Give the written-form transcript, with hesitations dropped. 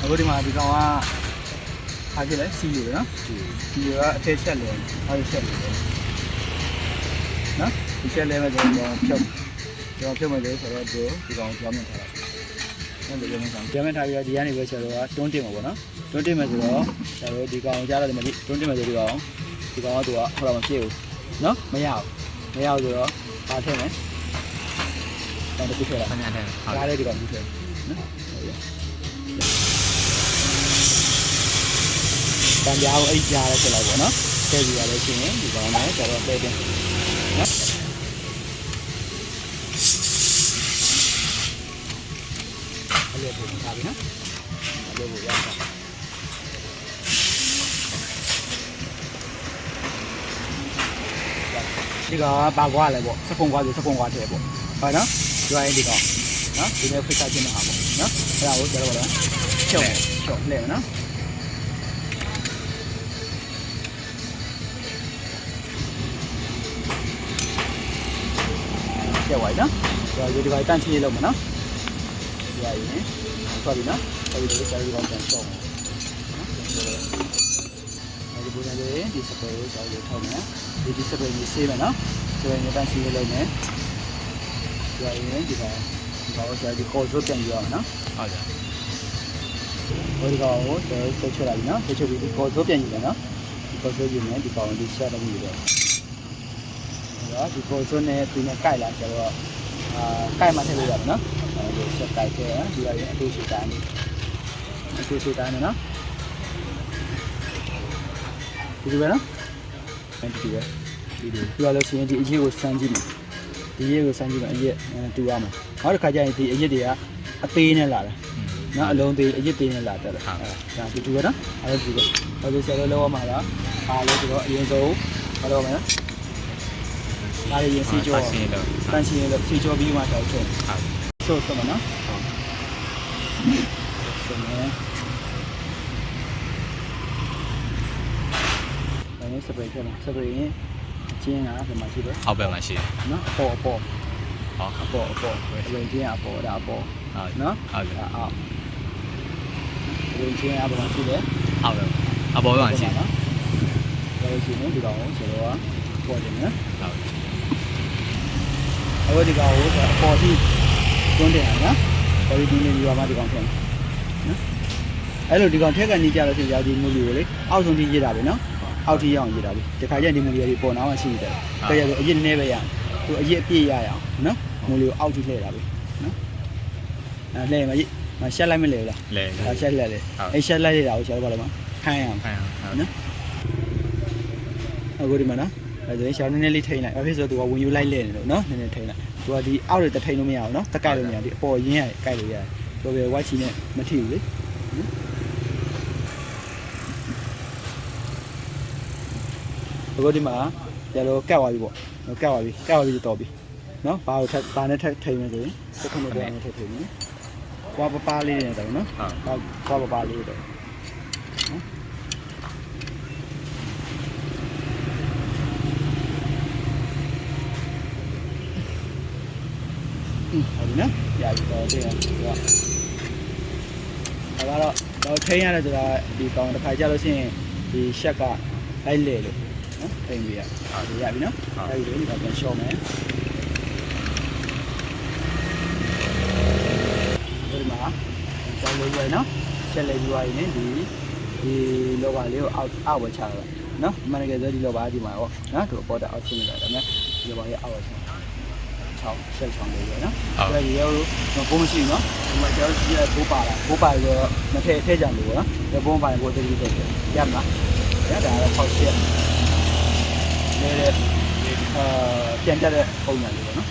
အခုဒီမှာဒီကောင်ကအားဖြစ်လဲစီယူနော်စီယူကအထက်ချက်လဲအားချက်လဲနော်ဒီချက်လဲမဲ့ကျွန်တော်ဖြုတ်မယ်လို့ဆိုတော့ဒီကောင်ကြောင်းမြင်ထားတာအဲ့လိုမျိုးကြောင်းမြင်ထားပြီးတော့ဒီကနေပဲချက်တော့တွန်းတင်မှာပေါ့နော်တွန်းတင်မယ်ဆိုတော့ကျွန်တော်ဒီကောင်ကြားရတယ်မသိတွန်းတင်မယ်ဆိုဒီကောင်ကသူကဟိုတော့မဖြစ်ဘူးနော်မရဘူးဆိုတော့ပါထည့်မယ်တော့တစ်ခုထည့်လိုက်ခဏထည့်ဟုတ်လားဒီကောင်ဒီထည့်နော်တန်ကြားကိုအိတ်ကြားလဲဖြစ်လိုက်ပေါ့နော်ထည့်ပြီးရလဲရှင်ဒီကောင်နဲ့ကျတော့ပဲတင်နော်အဲ့လိုပို့ထားပြီနော်အဲ့လိုပို့ရအောင်ဒီကပါကွာလဲပေါ့စကုံကွာဆိုစကုံကွာထဲပေါ့ဟုတ်နော်ကျွိုင်းဒီကောင်နော်ဒီနေ့ဖိတ်ချခြင်းမှာပေါ့နော်အဲ့ဒါကိုကျတော့ဗောလားချုပ်လဲနော်ကျဝိုင်းနော်ဒီဒီကောင်တန့်ချီလုံးမနော်ဒီရရင်ထွက်ပြီနော်အဲ့ဒီလိုကျတော့ကောင်တန့်ဆုံးနော်ဒီပုံစံလေးဒီစပယ်ကိုကျတော့ထောက်မယ်ဒီစပယ်ကြီးဆေးမယ်နော်စပယ်ကြီးတန့်ချီလုံးမယ်ဒီရရင်ဒီကောင်ကျဒီကောချိုးပြန်ပြရအောင်နော်ဟုတ်ကြဟိုဒီကောင်ကိုဆွဲချလိုက်ပြီနော်ဆွဲချပြီးဒီကောချိုးပြန်ယူမယ်နော်ဒီကောချိုးယူမယ်ဒီကောင်ဒီဆက်တော့ယူတယ်ဒီကိုစွန်းနဲ့သူနဲ့ကြိုက်လာကျတော့ကြိုက်မှထည့်လို့ရတယ်နော်ဒီဆက်ကြိုက်တယ်ဒီရရင်အတူရှိတာနေနော်ဒီလိုပဲနော်ဒီလိုသူကလည်းချင်းဒီအရေးကိုစမ်းကြည့်မယ်အရေးတူရမှာနောက်တစ်ခါကျရင်ဒီအရေးတွေကအသေးနဲ့လာတယ်နော်အလုံးသေးအရေးသေးနဲ့လာတယ်ဒါဒီတူပဲနော်အဲ့ဒါဒီပဲဟိုဒီဆယ်လို့လောက်မှာလားအားလို့ဒီတော့အရင်ဆုံးဘာလို့မလဲဒါရရင်စီကြောတန်းရှင်းလို့စီကြောပြီးမှတော့ချုံဆိုတော့နော်ဆိုမယ်ဒါနဲ့စပရိတ်ထဲမှာစပရိတ်ရင်အချင်းကဘယ်မှာရှိလဲအောက်ဘက်မှာရှိတယ်နော်အပေါ်အဝင်ချင်းအပေါ်ဒါအပေါ်နော်အောက်ဝင်ချင်းအပေါ်မှာရှိတယ်အောက်ဘက်အပေါ်မှာရှိတယ်နော်ဒါရှိနေဒီတော့ဆိုတော့ပေါ်တယ်နော်အခုဒီကောင်ကိုပေါ်ပြီးတွန်းတယ်နော်ပေါ်ပြီးတွန်းနေပြီးမှဒီကောင်ထည့်နော်အဲ့လိုဒီကောင်ထက်ကနေကြလို့ဆိုရင်ဒီမူလီကိုလေအောက်ဆုံးထိရေးတာပဲနော်အောက်ထိရအောင်ရေးတာပဲဒီခါကျဒီမူလီတွေပေါ်နာမှရှိနေတယ်ကြရဆိုအရင်နည်းပဲရသူအရင်အပြည့်ရအောင်နော်မူလီကိုအောက်ထိလှည့်တာပဲနော်လှည့်မှာရှက်လိုက်မလဲလားလဲရှက်လိုက်လေအဲ့ရှက်လိုက်ရတာကိုရှာတော့ဘာလဲမခိုင်းအောင်နော်အခုဒီမှာနော်အဲ့ဒါရှောင်းနည်းနည်းလေးထိန်းလိုက်ဘာဖြစ်ဆိုသူကဝင်ယူလိုက်လဲနေလို့နော်နည်းနည်းထိန်းလိုက်သူကဒီအောက်တွေတထိန်းလို့မရဘူးနော်တကိုက်လို့မရဒီအပေါ်ရင်းရတယ်ကိုက်လို့ရတယ်ဆိုပြီးဝိုက်ချီနဲ့မထိဘူးလေအခုဒီမှာကျတော့ကတ်သွားပြီပေါ့ကတ်သွားပြီတော်ပြီနော်ဘာလို့ဘာနဲ့ထိန်းမယ်ဆိုရင်စက္ကန့်နဲ့ထိန်းမယ်ကွာပပလေးနဲ့တော့နော်ကွာပပလေးတော့နော်ဟုတ်ပြီနော်ကြာပြီတော့တဲ့တော့ထိန်းရတယ်ဆိုတာဒီကောင်တစ်ခါကြာလို့ရှိရင်ဒီရှက်ကလိုက်လေလို့နော်ထိန်းပြီးဒီရပြီနော်အဲ့ဒီလိုပြန်ရှော့မယ်ဒီမှာကျောင်းလေးရနော်ချက်လေးပြီးရင်ဒီလောဘလေးကိုအောက်ဝချတာနော်အမှန်တကယ်ဆိုဒီလောဘဒီမှာဟောနော်သူပေါ်တာအောက်ဆင်းနေတာဒါပေမဲ့ဒီလောဘရဲ့အောက်ဝချရှက်ချောင်းလေးရနော်ဒါရေရောဘုံမရှိဘူးနော်ဒီမှာကျောင်းကြီးရဲ့ဘိုးပါဆိုမထည့်ကြလို့နော်ဒီဘုံပါရင်ဘိုးတည်းတည်းရမှာဒါကတော့ပေါက်ရှက်ပြန်တက်တဲ့ပုံစံလေးပေါ့နော်